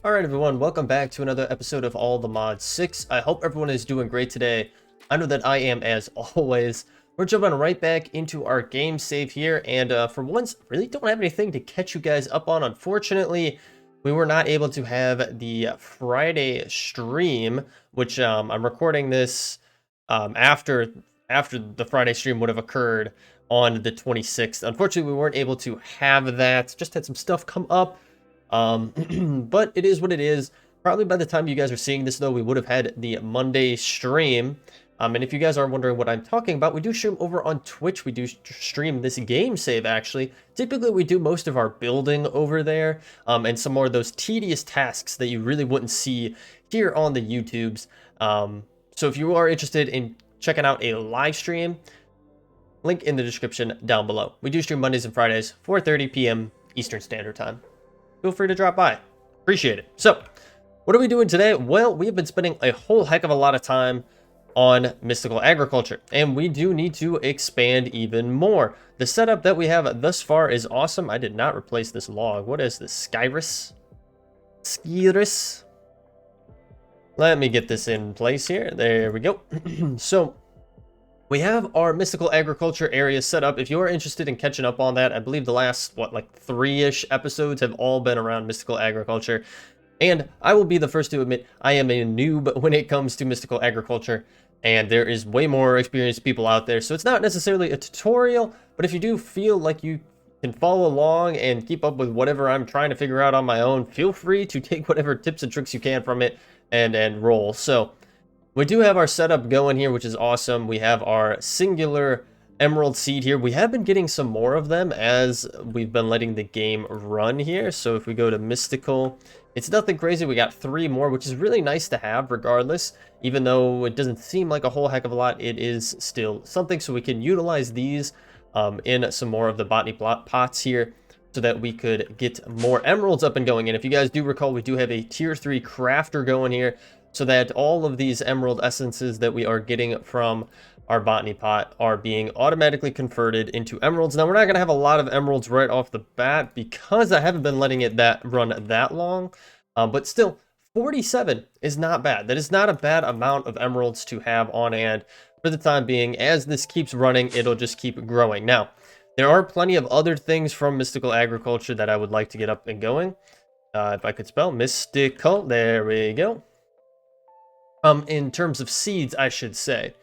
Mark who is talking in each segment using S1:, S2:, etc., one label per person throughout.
S1: Alright everyone, welcome back to another episode of All the Mods 6. I hope everyone is doing great today. I know that I am as always. We're jumping right back into our game save here, and for once, really don't have anything to catch you guys up on. Unfortunately, we were not able to have the Friday stream, which I'm recording this after the Friday stream would have occurred on the 26th. Unfortunately, we weren't able to have that. Just had some stuff come up. But it is what it is. Probably by the time you guys are seeing this, though, we would have had the Monday stream. And if you guys are wondering what I'm talking about, we do stream over on Twitch. We do stream this game save, actually. Typically, we do most of our building over there, and some more of those tedious tasks that you really wouldn't see here on the YouTubes. So if you are interested in checking out a live stream, link in the description down below. We do stream Mondays and Fridays, 4:30 p.m. Eastern Standard Time. Feel free to drop by. Appreciate it. So, what are we doing today? Well, we have been spending a whole heck of a lot of time on mystical agriculture, and we do need to expand even more. The setup that we have thus far is awesome. I did not replace this log. What is this? Skyrus? Skyrus? Let me get this in place here. There we go. So, we have our mystical agriculture area set up. If you are interested in catching up on that, I believe the last, like 3-ish episodes have all been around mystical agriculture. And I will be the first to admit I am a noob when it comes to mystical agriculture. And there is way more experienced people out there. So it's not necessarily a tutorial, but if you do feel like you can follow along and keep up with whatever I'm trying to figure out on my own, feel free to take whatever tips and tricks you can from it and roll. So we do have our setup going here, which is awesome. We have our singular emerald seed here. We have been getting some more of them as we've been letting the game run here. So if we go to mystical, it's nothing crazy. We got 3 more, which is really nice to have regardless. Even though it doesn't seem like a whole heck of a lot, it is still something. So we can utilize these in some more of the botany pots here so that we could get more emeralds up and going. And if you guys do recall, we do have a tier 3 crafter going here, so that all of these emerald essences that we are getting from our botany pot are being automatically converted into emeralds. Now, we're not going to have a lot of emeralds right off the bat because I haven't been letting it run that long. But still, 47 is not bad. That is not a bad amount of emeralds to have on hand for the time being. As this keeps running, it'll just keep growing. Now, there are plenty of other things from mystical agriculture that I would like to get up and going. If I could spell mystical, there we go. In terms of seeds, I should say.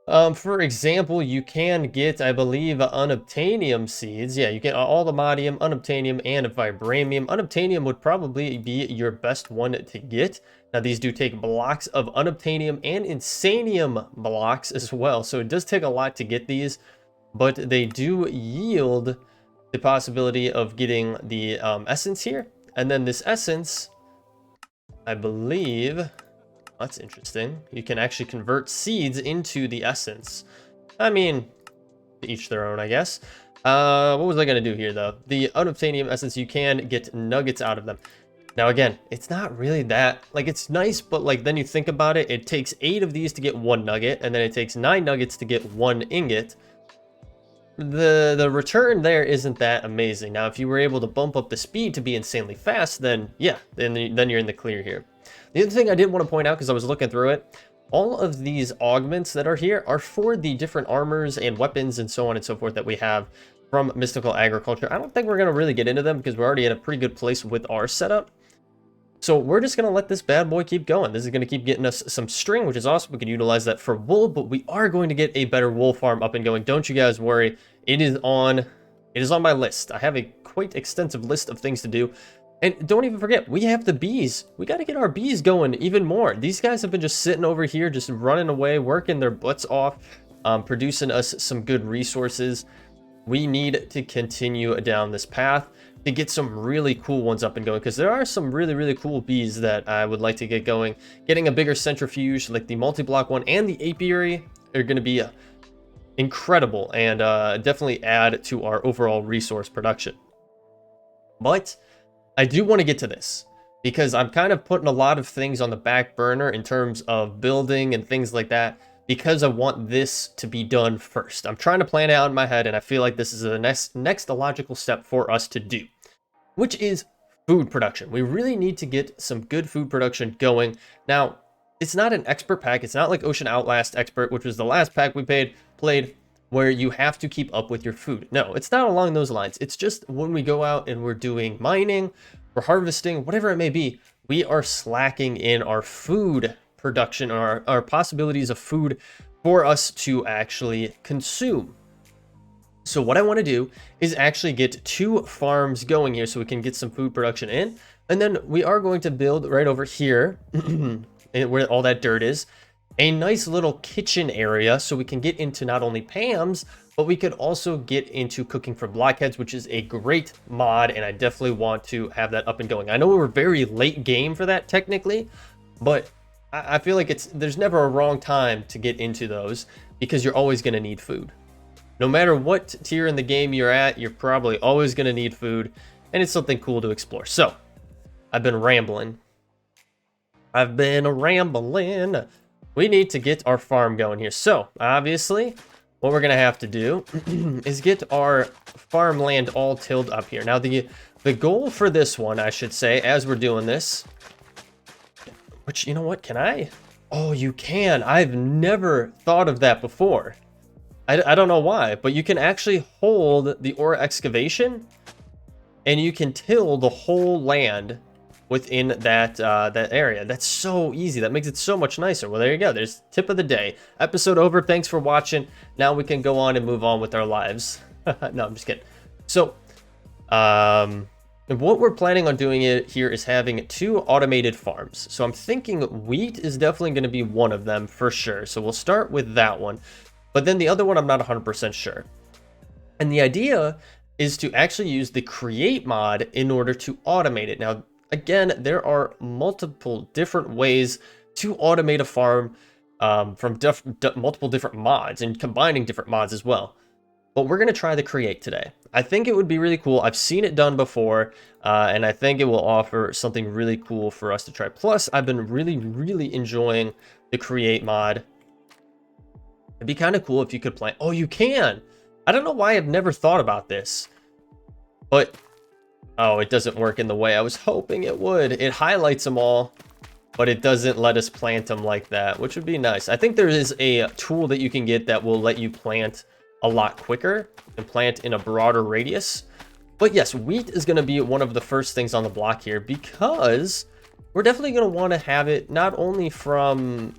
S1: For example, you can get, I believe, unobtainium seeds. Yeah, you get all the modium, unobtainium, and vibranium. Unobtainium would probably be your best one to get. Now, these do take blocks of unobtainium and insanium blocks as well. So it does take a lot to get these, but they do yield the possibility of getting the essence here. And then this essence, I believe... That's interesting. You can actually convert seeds into the essence. I mean, to each their own, I guess. What was I going to do here, though? The unobtainium essence, you can get nuggets out of them. Now, again, it's not really that... Like, it's nice, but, like, then you think about it. It takes 8 of these to get 1 nugget, and then it takes 9 nuggets to get 1 ingot. The return there isn't that amazing. Now, if you were able to bump up the speed to be insanely fast, then, yeah, then you're in the clear here. The other thing I did want to point out, because I was looking through it, all of these augments that are here are for the different armors and weapons and so on and so forth that we have from mystical agriculture. I don't think we're going to really get into them because we're already in a pretty good place with our setup. So we're just going to let this bad boy keep going. This is going to keep getting us some string, which is awesome. We can utilize that for wool, but we are going to get a better wool farm up and going. Don't you guys worry. It is on my list. I have a quite extensive list of things to do. And don't even forget, we have the bees. We got to get our bees going even more. These guys have been just sitting over here, just running away, working their butts off, producing us some good resources. We need to continue down this path to get some really cool ones up and going, because there are some really, really cool bees that I would like to get going. Getting a bigger centrifuge, like the multi-block one and the apiary, are going to be incredible and definitely add to our overall resource production. But I do want to get to this because I'm kind of putting a lot of things on the back burner in terms of building and things like that because I want this to be done first. I'm trying to plan it out in my head, and I feel like this is the next logical step for us to do, which is food production. We really need to get some good food production going. Now, it's not an expert pack. It's not like Ocean Outlast Expert, which was the last pack we played, where you have to keep up with your food. No, it's not along those lines. It's just when we go out and we're doing mining, we're harvesting, whatever it may be, we are slacking in our food production, or our possibilities of food for us to actually consume. So what I want to do is actually get 2 farms going here so we can get some food production in. And then we are going to build right over here, where all that dirt is, a nice little kitchen area so we can get into not only Pam's, but we could also get into cooking for blockheads, which is a great mod, and I definitely want to have that up and going. I know we were very late game for that technically, but I feel like there's never a wrong time to get into those because you're always going to need food. No matter what tier in the game you're at, you're probably always going to need food, and it's something cool to explore. So, I've been rambling. We need to get our farm going here. So, obviously, what we're going to have to do is get our farmland all tilled up here. Now, the goal for this one, I should say, as we're doing this, which, you know what, can I? Oh, you can. I've never thought of that before. I don't know why, but you can actually hold the ore excavation and you can till the whole land within that area. That's so easy. That makes it so much nicer. Well, there you go. There's tip of the day. Episode over. Thanks for watching. Now we can go on and move on with our lives. No, I'm just kidding. So, what we're planning on doing here is having 2 automated farms. So I'm thinking wheat is definitely going to be one of them for sure. So we'll start with that one. But then the other one, I'm not 100% sure. And the idea is to actually use the create mod in order to automate it. Now, again, there are multiple different ways to automate a farm from multiple different mods and combining different mods as well. But we're going to try the create today. I think it would be really cool. I've seen it done before, and I think it will offer something really cool for us to try. Plus, I've been really, really enjoying the create mod. It'd be kind of cool if you could plant. Oh, you can. I don't know why I've never thought about this, but oh, it doesn't work in the way I was hoping it would. It highlights them all, but it doesn't let us plant them like that, which would be nice. I think there is a tool that you can get that will let you plant a lot quicker and plant in a broader radius. But yes, wheat is going to be one of the first things on the block here because we're definitely going to want to have it not only from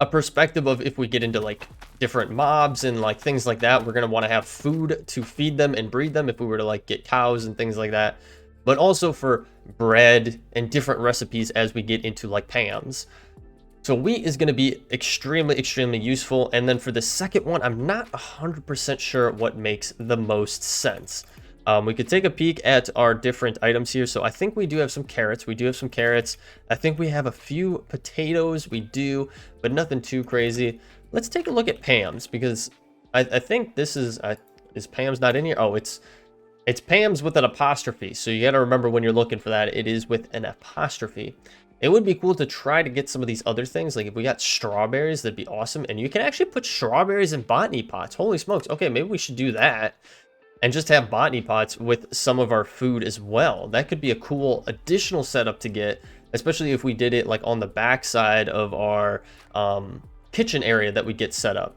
S1: a perspective of if we get into like different mobs and like things like that, we're going to want to have food to feed them and breed them if we were to like get cows and things like that, but also for bread and different recipes as we get into like Pam's. So wheat is going to be extremely, extremely useful. And then for the second one, I'm not 100% sure what makes the most sense. We could take a peek at our different items here. So I think we do have some carrots. I think we have a few potatoes. We do, but nothing too crazy. Let's take a look at Pam's because I think this is Pam's not in here? Oh, it's Pam's with an apostrophe. So you got to remember when you're looking for that, it is with an apostrophe. It would be cool to try to get some of these other things. Like if we got strawberries, that'd be awesome. And you can actually put strawberries in botany pots. Holy smokes. Okay, maybe we should do that. And just have botany pots with some of our food as well. That could be a cool additional setup to get, especially if we did it like on the back side of our kitchen area that we get set up.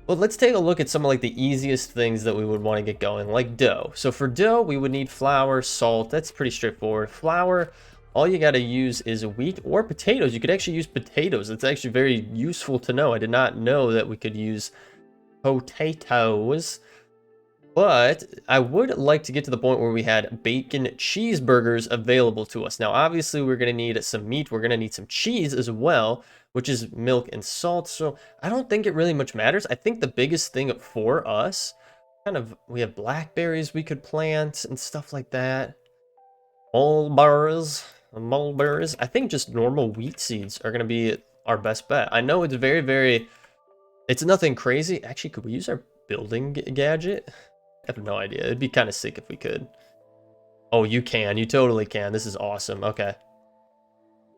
S1: But let's take a look at some of like the easiest things that we would want to get going, like dough. So for dough, we would need flour, salt. That's pretty straightforward. Flour, all you got to use is wheat or potatoes. You could actually use potatoes. It's actually very useful to know. I did not know that we could use potatoes. But I would like to get to the point where we had bacon cheeseburgers available to us. Now, obviously, we're going to need some meat. We're going to need some cheese as well, which is milk and salt. So I don't think it really much matters. I think the biggest thing for us, we have blackberries we could plant and stuff like that. Mulberries. I think just normal wheat seeds are going to be our best bet. I know it's very, very, it's nothing crazy. Actually, could we use our building gadget? I have no idea. It'd be kind of sick if we could. Oh, you can. You totally can. This is awesome. Okay.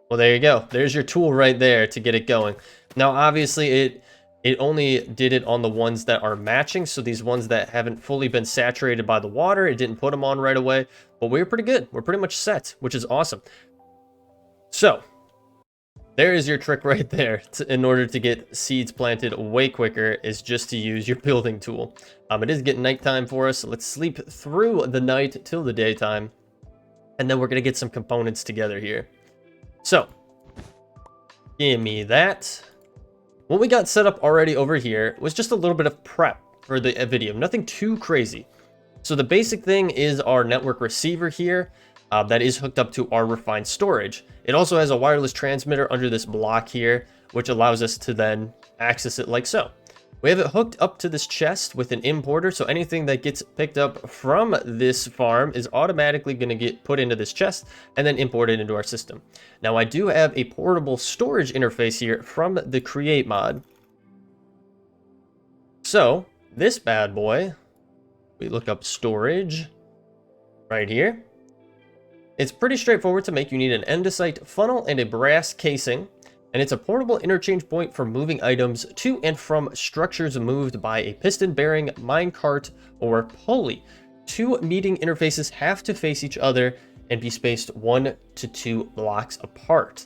S1: Well, there you go. There's your tool right there to get it going. Now, obviously, It only did it on the ones that are matching. So these ones that haven't fully been saturated by the water, it didn't put them on right away. But we're pretty good. We're pretty much set, which is awesome. So there is your trick right there. In order to get seeds planted way quicker is just to use your building tool. It is getting nighttime for us. So let's sleep through the night till the daytime. And then we're going to get some components together here. So give me that. What we got set up already over here was just a little bit of prep for the video. Nothing too crazy. So the basic thing is our network receiver here. That is hooked up to our refined storage. It also has a wireless transmitter under this block here, which allows us to then access it like so. We have it hooked up to this chest with an importer, so anything that gets picked up from this farm is automatically going to get put into this chest and then imported into our system. Now, I do have a portable storage interface here from the Create mod. So, this bad boy, we look up storage right here. It's pretty straightforward to make. You need an andesite funnel and a brass casing. And it's a portable interchange point for moving items to and from structures moved by a piston bearing, minecart, or pulley. Two meeting interfaces have to face each other and be spaced 1 to 2 blocks apart.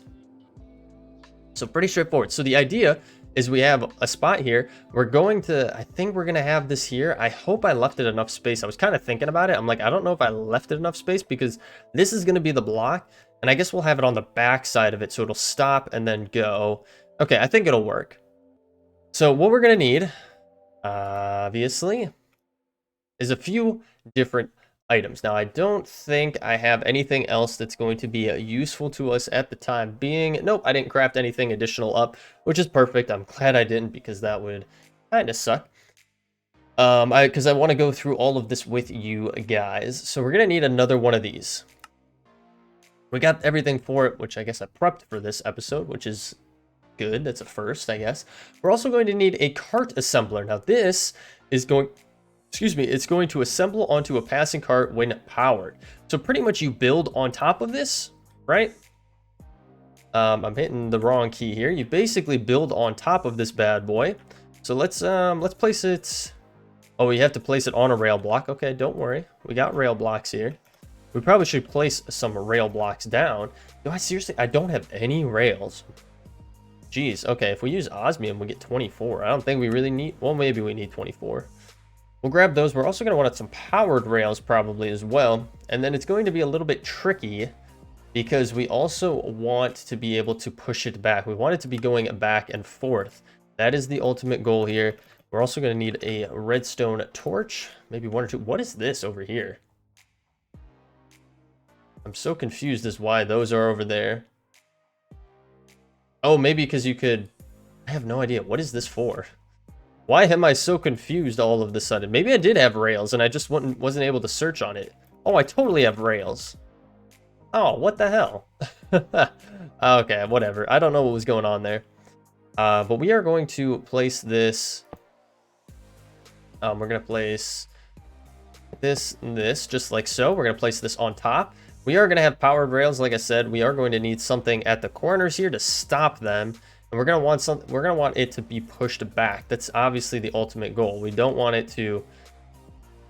S1: So pretty straightforward. So the idea is we have a spot here. We're going to, I think we're going to have this here. I hope I left it enough space. I was kind of thinking about it. I'm like, I don't know if I left it enough space because this is going to be the block. And I guess we'll have it on the back side of it, so it'll stop and then go. Okay, I think it'll work. So what we're going to need, obviously, is a few different items. Now, I don't think I have anything else that's going to be useful to us at the time being. Nope, I didn't craft anything additional up, which is perfect. I'm glad I didn't because that would kind of suck. Because I want to go through all of this with you guys. So we're going to need another one of these. We got everything for it, which I guess I prepped for this episode, which is good. That's a first, I guess. We're also going to need a cart assembler. Now, this is going, it's going to assemble onto a passing cart when powered. So pretty much you build on top of this, right? I'm hitting the wrong key here. You basically build on top of this bad boy. So let's place it. Oh, we have to place it on a rail block. Okay, don't worry. We got rail blocks here. We probably should place some rail blocks down. No, I don't have any rails. Jeez, okay, if we use osmium, we get 24. I don't think we really need, well, maybe we need 24. We'll grab those. We're also going to want some powered rails probably as well. And then it's going to be a little bit tricky because we also want to be able to push it back. We want it to be going back and forth. That is the ultimate goal here. We're also going to need a redstone torch, maybe 1 or 2. What is this over here? I'm so confused as why those are over there. Oh, maybe because you could... I have no idea. What is this for? Why am I so confused all of a sudden? Maybe I did have rails and I just wasn't able to search on it. Oh, I totally have rails. Oh, what the hell? Okay, whatever. I don't know what was going on there. But we are going to place this... we're going to place this and this just like so. We're going to place this on top. We are going to have powered rails, like I said. We are going to need something at the corners here to stop them, and we're going to want something. We're going to want it to be pushed back. That's obviously the ultimate goal. We don't want it to.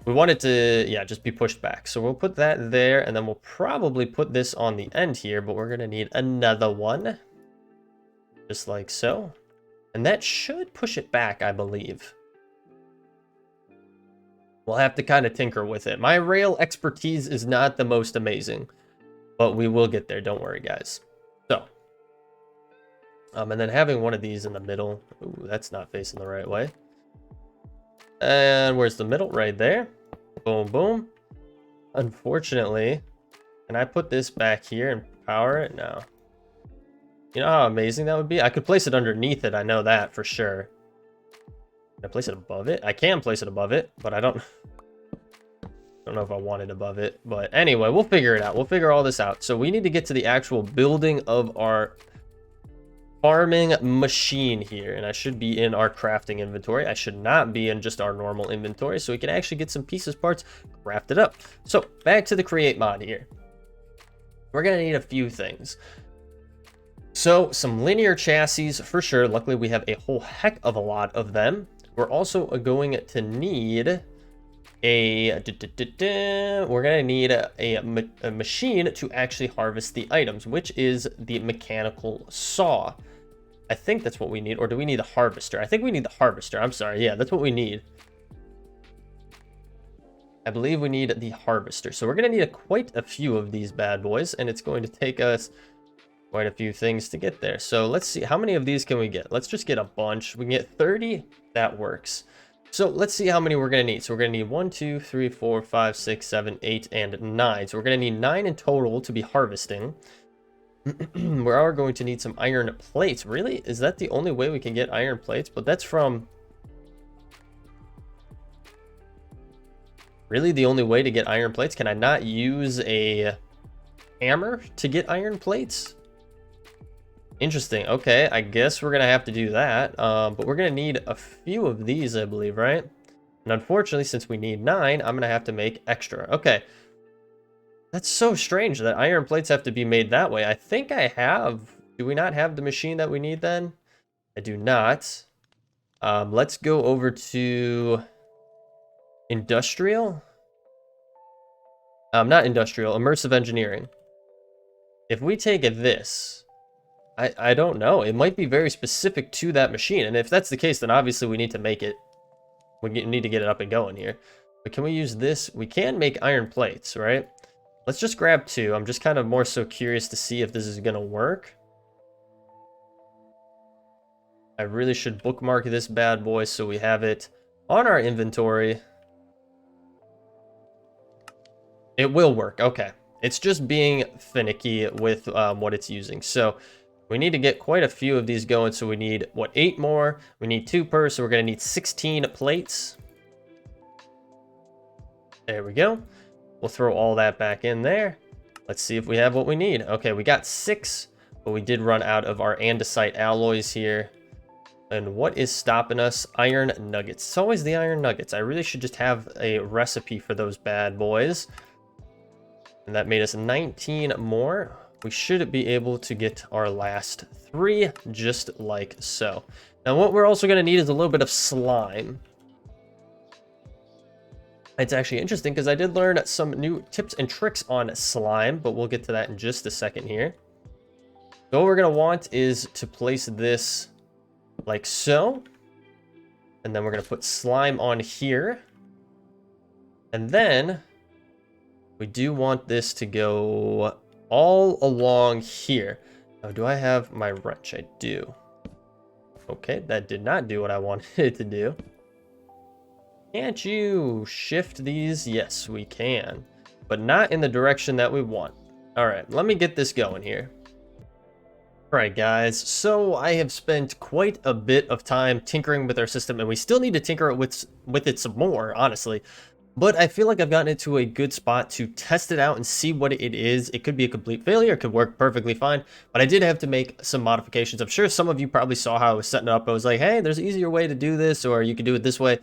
S1: We want it to, yeah, just be pushed back. So we'll put that there, and then we'll probably put this on the end here. But we're going to need another one, just like so, and that should push it back, I believe. We'll have to kind of tinker with it. My rail expertise is not the most amazing, but we will get there. Don't worry, guys. So, and then having one of these in the middle. Ooh, that's not facing the right way. And where's the middle? Right there. Boom, boom. Unfortunately, can I put this back here and power it? No. You know how amazing that would be? I could place it underneath it. I know that for sure. Can I place it above it? I can place it above it, but I don't know if I want it above it. But anyway, we'll figure it out. We'll figure all this out. So we need to get to the actual building of our farming machine here. And I should be in our crafting inventory. I should not be in just our normal inventory. So we can actually get some pieces, parts, crafted up. So back to the create mod here. We're going to need a few things. So some linear chassis for sure. Luckily, we have a whole heck of a lot of them. We're also going to need we're gonna need a machine to actually harvest the items, which is the mechanical saw. I think that's what we need. Or do we need the harvester? I think we need the harvester. I'm sorry. Yeah, that's what we need. I believe we need the harvester. So we're going to need quite a few of these bad boys, and it's going to take us quite a few things to get there. So let's see. How many of these can we get? Let's just get a bunch. We can get 30. That works. So let's see how many we're going to need. So we're going to need 1, 2, 3, 4, 5, 6, 7, 8, and 9. So we're going to need 9 in total to be harvesting. We are going to need some iron plates. Really? Is that the only way we can get iron plates? But that's from... Really the only way to get iron plates? Can I not use a hammer to get iron plates? Interesting. Okay, I guess we're going to have to do that. But we're going to need a few of these, I believe, right? And unfortunately, since we need 9, I'm going to have to make extra. Okay. That's so strange that iron plates have to be made that way. I think I have... Do we not have the machine that we need then? I do not. Let's go over to... Industrial? Not industrial, immersive engineering. If we take this, I don't know. It might be very specific to that machine. And if that's the case, then obviously we need to make it. We need to get it up and going here. But can we use this? We can make iron plates, right? Let's just grab 2. I'm just kind of more so curious to see if this is going to work. I really should bookmark this bad boy so we have it on our inventory. It will work. Okay. It's just being finicky with what it's using. So we need to get quite a few of these going. So we need, what, 8 more? We need 2 per, so we're going to need 16 plates. There we go. We'll throw all that back in there. Let's see if we have what we need. Okay, we got 6, but we did run out of our andesite alloys here. And what is stopping us? Iron nuggets. It's always the iron nuggets. I really should just have a recipe for those bad boys. And that made us 19 more. We should be able to get our last 3 just like so. Now what we're also going to need is a little bit of slime. It's actually interesting because I did learn some new tips and tricks on slime, but we'll get to that in just a second here. So what we're going to want is to place this like so. And then we're going to put slime on here. And then we do want this to go all along here. Now, do I have my wrench? I do. Okay, that did not do what I wanted it to do. Can't you shift these? Yes, we can. But not in the direction that we want. All right, let me get this going here. All right, guys. So I have spent quite a bit of time tinkering with our system, and we still need to tinker it with it some more, honestly. But I feel like I've gotten it to a good spot to test it out and see what it is. It could be a complete failure. It could work perfectly fine. But I did have to make some modifications. I'm sure some of you probably saw how I was setting it up. I was like, hey, there's an easier way to do this, or you could do it this way.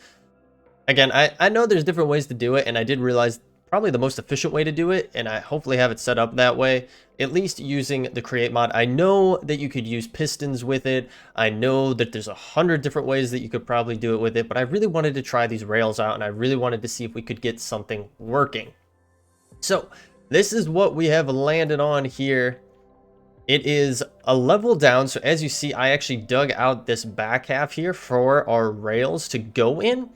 S1: Again, I know there's different ways to do it, and I did realize probably the most efficient way to do it, and I hopefully have it set up that way, at least using the create mod. I know that you could use pistons with it. I know that there's 100 different ways that you could probably do it with it, but I really wanted to try these rails out, and I really wanted to see if we could get something working. So this is what we have landed on here. It is a level down, so as you see, I actually dug out this back half here for our rails to go in,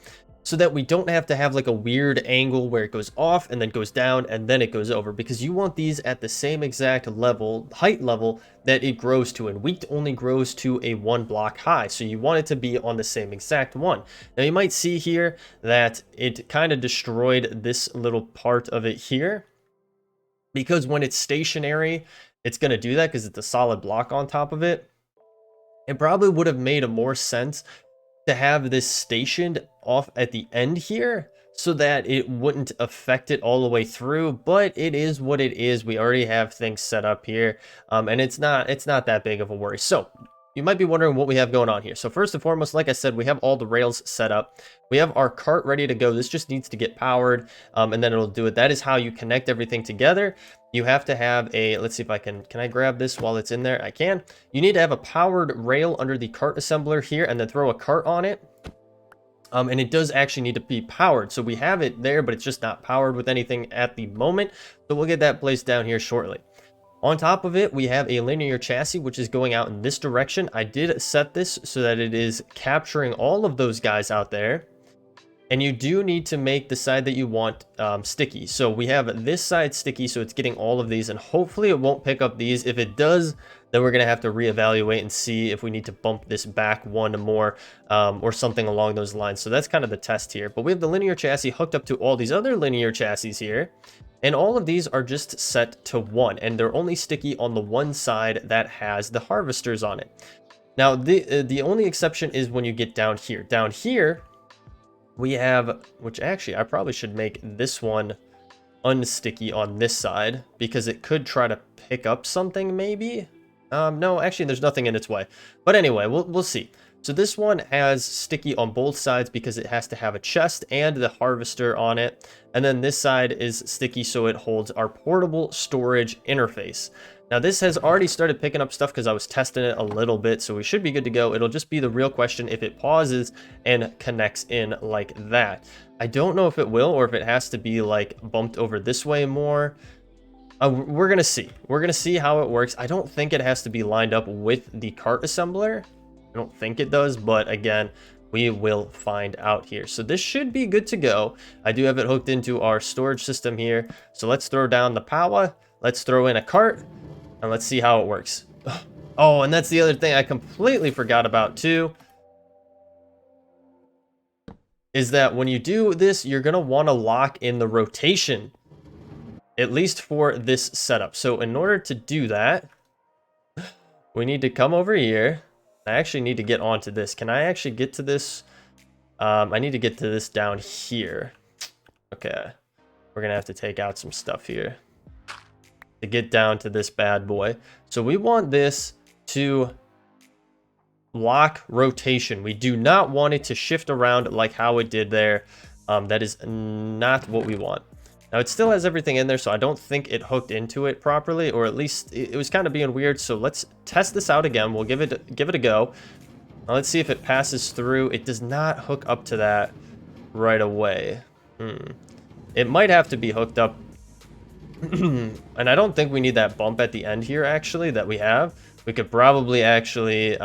S1: so that we don't have to have like a weird angle where it goes off and then goes down and then it goes over, because you want these at the same exact level, height level that it grows to, and wheat only grows to a 1 block high, so you want it to be on the same exact one. Now you might see here that it kind of destroyed this little part of it here, because when it's stationary, it's going to do that because it's a solid block on top of it. It probably would have made more sense to have this stationed off at the end here so that it wouldn't affect it all the way through, but it is what it is. We already have things set up here, and it's not that big of a worry. So you might be wondering what we have going on here. So first and foremost, like I said, we have all the rails set up. We have our cart ready to go. This just needs to get powered, and then it'll do it. That is how you connect everything together. You have to have a, let's see if I can I grab this while it's in there? I can. You need to have a powered rail under the cart assembler here and then throw a cart on it. And it does actually need to be powered. So we have it there, but it's just not powered with anything at the moment. So we'll get that placed down here shortly. On top of it, we have a linear chassis, which is going out in this direction. I did set this so that it is capturing all of those guys out there. And you do need to make the side that you want sticky. So we have this side sticky, so it's getting all of these, and hopefully it won't pick up these. If it does, then we're going to have to reevaluate and see if we need to bump this back one more or something along those lines. So that's kind of the test here. But we have the linear chassis hooked up to all these other linear chassis here. And all of these are just set to 1, and they're only sticky on the one side that has the harvesters on it. Now, the only exception is when you get down here. Down here, we have, which actually I probably should make this one unsticky on this side because it could try to pick up something maybe. No, actually there's nothing in its way. But anyway, we'll see. So this one has sticky on both sides because it has to have a chest and the harvester on it. And then this side is sticky so it holds our portable storage interface. Now this has already started picking up stuff because I was testing it a little bit, so we should be good to go. It'll just be the real question if it pauses and connects in like that. I don't know if it will or if it has to be like bumped over this way more. We're gonna see. We're gonna see how it works. I don't think it has to be lined up with the cart assembler. I don't think it does, but again, we will find out here. So this should be good to go. I do have it hooked into our storage system here. So let's throw down the power. Let's throw in a cart and let's see how it works. Oh, and that's the other thing I completely forgot about too, is that when you do this, you're gonna want to lock in the rotation, at least for this setup. So in order to do that, we need to come over here. I actually need to get onto this. Can I actually get to this? I need to get to this down here. Okay. We're going to have to take out some stuff here to get down to this bad boy. So we want this to lock rotation. We do not want it to shift around like how it did there. That is not what we want. Now it still has everything in there, so I don't think it hooked into it properly, or at least it was kind of being weird. So let's test this out again. We'll give it a go. Now let's see if it passes through. It does not hook up to that right away. It might have to be hooked up. And I don't think we need that bump at the end here, actually, that we have. We could probably actually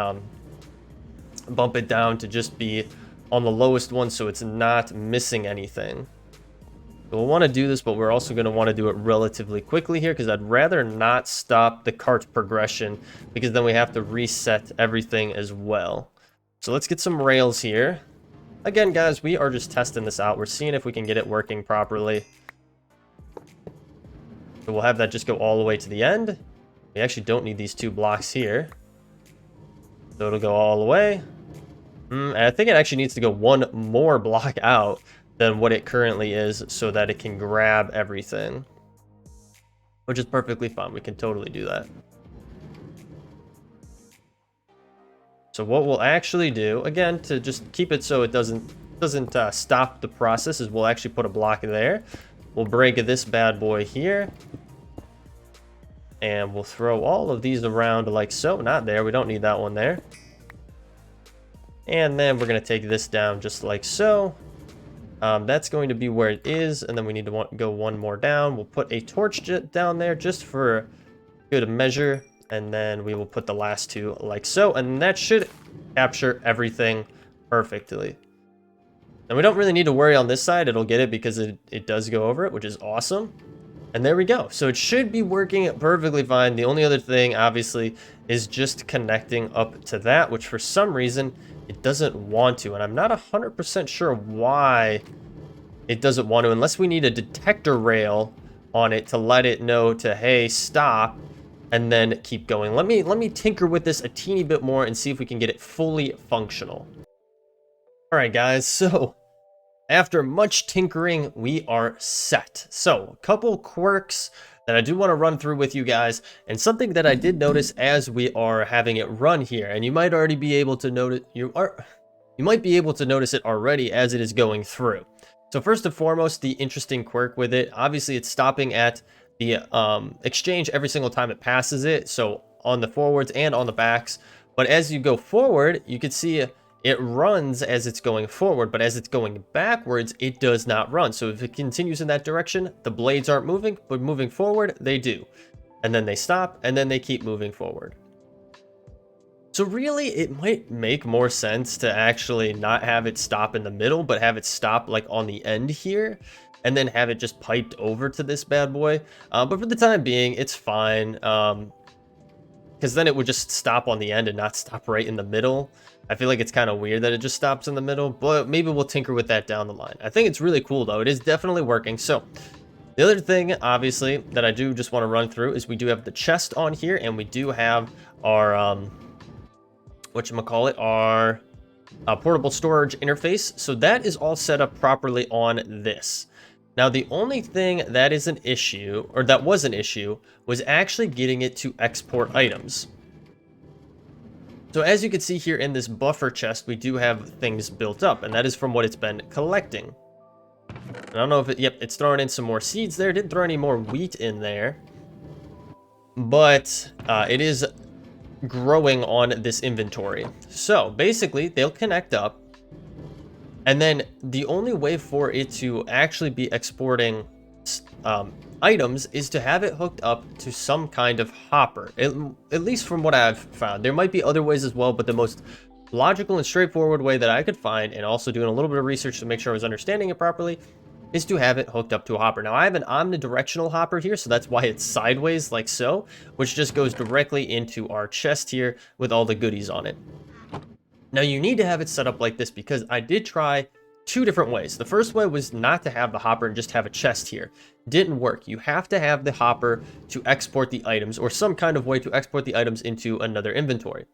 S1: bump it down to just be on the lowest one so it's not missing anything. We'll want to do this, but we're also going to want to do it relatively quickly here because I'd rather not stop the cart progression because then we have to reset everything as well. So let's get some rails here. Again, guys, we are just testing this out. We're seeing if we can get it working properly. So we'll have that just go all the way to the end. We actually don't need these 2 blocks here. So it'll go all the way. And I think it actually needs to go 1 more block out than what it currently is so that it can grab everything, which is perfectly fine. We can totally do that. So what we'll actually do, again, to just keep it so it doesn't stop the process, is we'll actually put a block there. We'll break this bad boy here, and we'll throw all of these around like so. Not there, we don't need that one there. And then we're going to take this down just like so. That's going to be where it is, and then we need to go 1 more down. We'll put a torch down there just for good measure, and then we will put the last 2 like so, and that should capture everything perfectly. And we don't really need to worry on this side. It'll get it because it does go over it, which is awesome. And there we go. So it should be working perfectly fine. The only other thing, obviously, is just connecting up to that, which for some reason it doesn't want to, and I'm not 100% sure why it doesn't want to, unless we need a detector rail on it to let it know to, hey, stop, and then keep going. Let me tinker with this a teeny bit more and see if we can get it fully functional. All right, guys, so after much tinkering, we are set. So a couple quirks that I do want to run through with you guys, and something that I did notice as we are having it run here, and you might already be able to notice, you might be able to notice it already as it is going through. So first and foremost, the interesting quirk with it, obviously it's stopping at the exchange every single time it passes it, so on the forwards and on the backs. But as you go forward, you can see it runs as it's going forward, but as it's going backwards, it does not run. So if it continues in that direction, the blades aren't moving, but moving forward, they do. And then they stop, and then they keep moving forward. So really, it might make more sense to actually not have it stop in the middle, but have it stop like on the end here, and then have it just piped over to this bad boy. But for the time being, it's fine, because then it would just stop on the end and not stop right in the middle. I feel like it's kind of weird that it just stops in the middle, but maybe we'll tinker with that down the line. I think it's really cool, though. It is definitely working. So the other thing, obviously, that I do just want to run through is we do have the chest on here, and we do have our our portable storage interface. So that is all set up properly on this. Now, the only thing that is an issue, or that was an issue, was actually getting it to export items. So as you can see here in this buffer chest, we do have things built up, and that is from what it's been collecting. I don't know if it, yep, it's throwing in some more seeds there. It didn't throw any more wheat in there, but it is growing on this inventory. So basically, they'll connect up, and then the only way for it to actually be exporting items is to have it hooked up to some kind of hopper, at least from what I've found. There might be other ways as well, but the most logical and straightforward way that I could find, and also doing a little bit of research to make sure I was understanding it properly, is to have it hooked up to a hopper. Now, I have an omnidirectional hopper here, so that's why it's sideways like so, which just goes directly into our chest here with all the goodies on it. Now, you need to have it set up like this because I did try two different ways. The first way was not to have the hopper and just have a chest here. Didn't work. You have to have the hopper to export the items, or some kind of way to export the items into another inventory.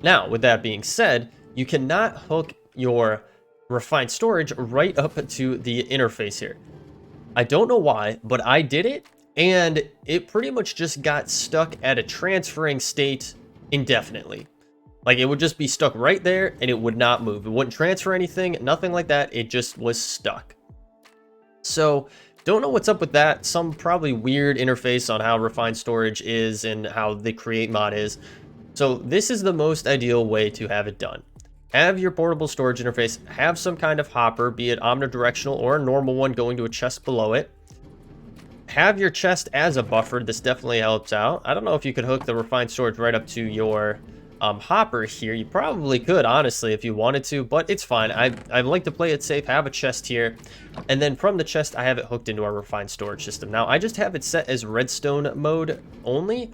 S1: Now, with that being said, you cannot hook your refined storage right up to the interface here. I don't know why, but I did it, and it pretty much just got stuck at a transferring state indefinitely. Like, it would just be stuck right there, and it would not move. It wouldn't transfer anything, nothing like that. It just was stuck. So, don't know what's up with that. Some probably weird interface on how refined storage is and how the create mod is. So, this is the most ideal way to have it done. Have your portable storage interface, have some kind of hopper, be it omnidirectional or a normal one going to a chest below it. Have your chest as a buffer. This definitely helps out. I don't know if you could hook the refined storage right up to your hopper here. You probably could, honestly, if you wanted to, but it's fine. I like to play it safe, have a chest here, and then from the chest, I have it hooked into our refined storage system. Now, I just have it set as redstone mode only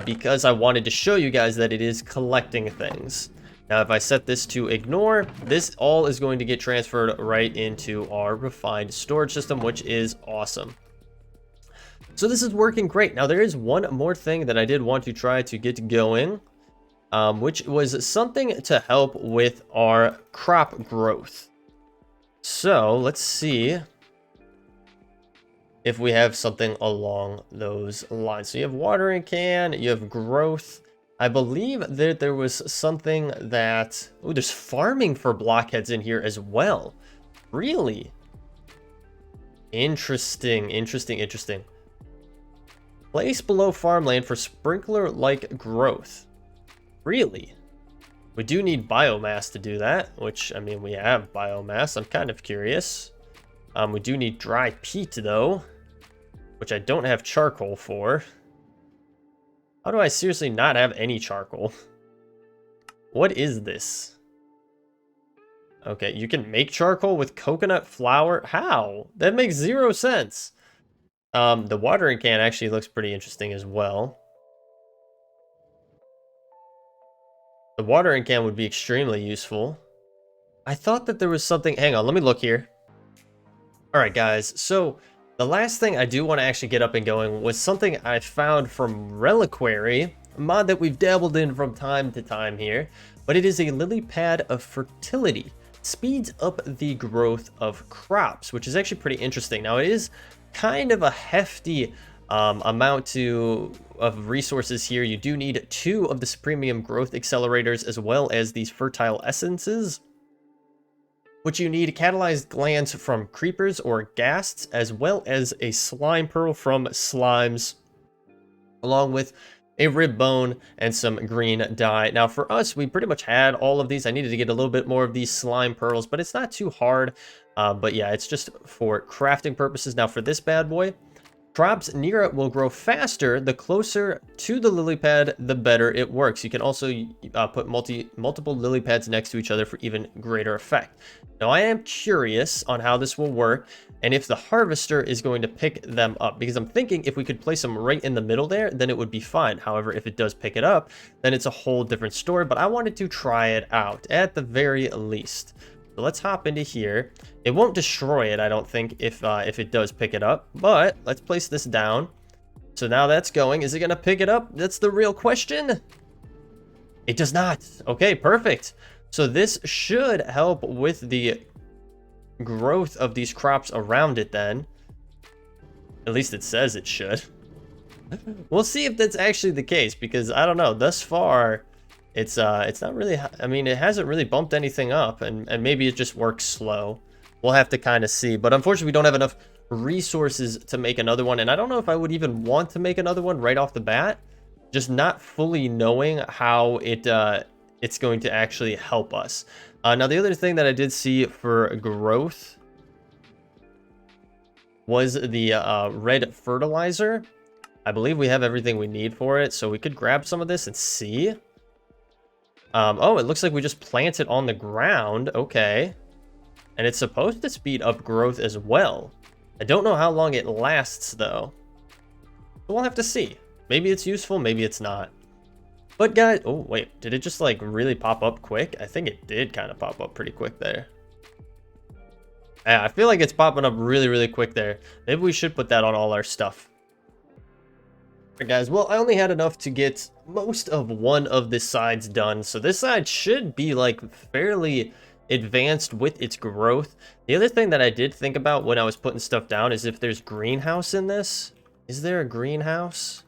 S1: because I wanted to show you guys that it is collecting things. Now, if I set this to ignore, this all is going to get transferred right into our refined storage system, which is awesome. So this is working great. Now, there is one more thing that I did want to try to get going, which was something to help with our crop growth. So let's see if we have something along those lines. So you have watering can, you have growth. I believe that there was something that... Oh, there's farming for blockheads in here as well. Really? Interesting, interesting, interesting. Place below farmland for sprinkler-like growth. Really? We do need biomass to do that, which, I mean, we have biomass. I'm kind of curious. We do need dry peat, though, which I don't have charcoal for. How do I seriously not have any charcoal? What is this? Okay, you can make charcoal with coconut flour? How? That makes zero sense. The watering can actually looks pretty interesting as well. The watering can would be extremely useful. I thought that there was something... Hang on, let me look here. Alright, guys. So, the last thing I do want to actually get up and going was something I found from Reliquary, a mod that we've dabbled in from time to time here. But it is a lily pad of fertility. Speeds up the growth of crops, which is actually pretty interesting. Now, it is kind of a hefty amount of resources here. You do need 2 of the Supremium Growth Accelerators as well as these Fertile Essences, which you need catalyzed glands from creepers or ghasts, as well as a slime pearl from slimes, along with a rib bone and some green dye. Now for us, we pretty much had all of these. I needed to get a little bit more of these slime pearls, but it's not too hard. But yeah, it's just for crafting purposes. Now for this bad boy, crops near it will grow faster. The closer to the lily pad, the better it works. You can also put multiple lily pads next to each other for even greater effect. Now, I am curious on how this will work and if the harvester is going to pick them up, because I'm thinking if we could place them right in the middle there, then it would be fine. However, if it does pick it up, then it's a whole different story, but I wanted to try it out at the very least. So let's hop into here. It won't destroy it, I don't think, if it does pick it up. But let's place this down. So now that's going. Is it going to pick it up? That's the real question. It does not. Okay, perfect. So this should help with the growth of these crops around it then. At least it says it should. We'll see if that's actually the case, because I don't know. Thus far, it's not really, I mean, it hasn't really bumped anything up, and maybe it just works slow. We'll have to kind of see, but unfortunately we don't have enough resources to make another one, and I don't know if I would even want to make another one right off the bat, just not fully knowing how it's going to actually help us. Now the other thing that I did see for growth was the red fertilizer. I believe we have everything we need for it, so we could grab some of this and see. Oh, it looks like we just plant it on the ground. Okay. And it's supposed to speed up growth as well. I don't know how long it lasts, though. We'll have to see. Maybe it's useful, maybe it's not. But guys, oh, wait. Did it just, like, really pop up quick? I think it did kind of pop up pretty quick there. Yeah, I feel like it's popping up really, really quick there. Maybe we should put that on all our stuff. Alright guys, well, I only had enough to get most of one of the sides done, so this side should be like fairly advanced with its growth. The other thing that I did think about when I was putting stuff down is if there's greenhouse in this. Is there a greenhouse?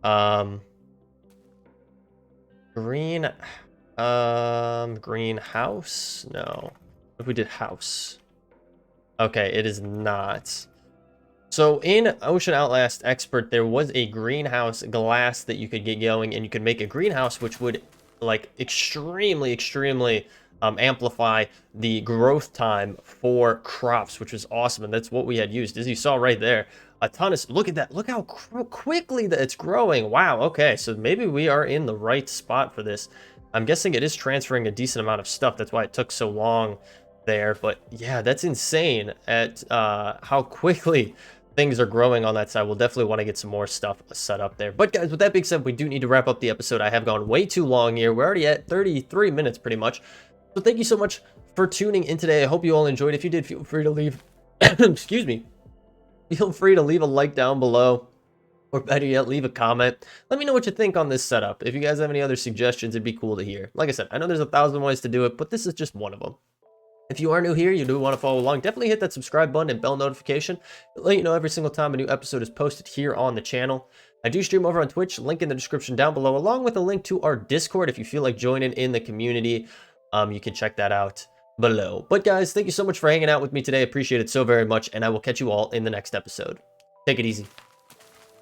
S1: Greenhouse? No. If we did house. Okay, it is not. So in Ocean Outlast Expert, there was a greenhouse glass that you could get going, and you could make a greenhouse which would like extremely amplify the growth time for crops, which was awesome. And that's what we had used, as you saw right there. A ton of, look at that, look how quickly that it's growing. Wow. Okay, so maybe we are in the right spot for this. I'm guessing it is transferring a decent amount of stuff. That's why it took so long there. But yeah, that's insane at how quickly things are growing on that side. We'll definitely want to get some more stuff set up there. But guys, with that being said, we do need to wrap up the episode. I have gone way too long here. We're already at 33 minutes pretty much. So thank you so much for tuning in today. I hope you all enjoyed. If you did, feel free to leave excuse me, feel free to leave a like down below, or better yet, leave a comment. Let me know what you think on this setup. If you guys have any other suggestions, it'd be cool to hear. Like I said, I know there's 1,000 ways to do it, but this is just one of them. If you are new here, you do want to follow along, definitely hit that subscribe button and bell notification. It'll let you know every single time a new episode is posted here on the channel. I do stream over on Twitch, link in the description down below, along with a link to our Discord. If you feel like joining in the community, you can check that out below. But guys, thank you so much for hanging out with me today. I appreciate it so very much, and I will catch you all in the next episode. Take it easy.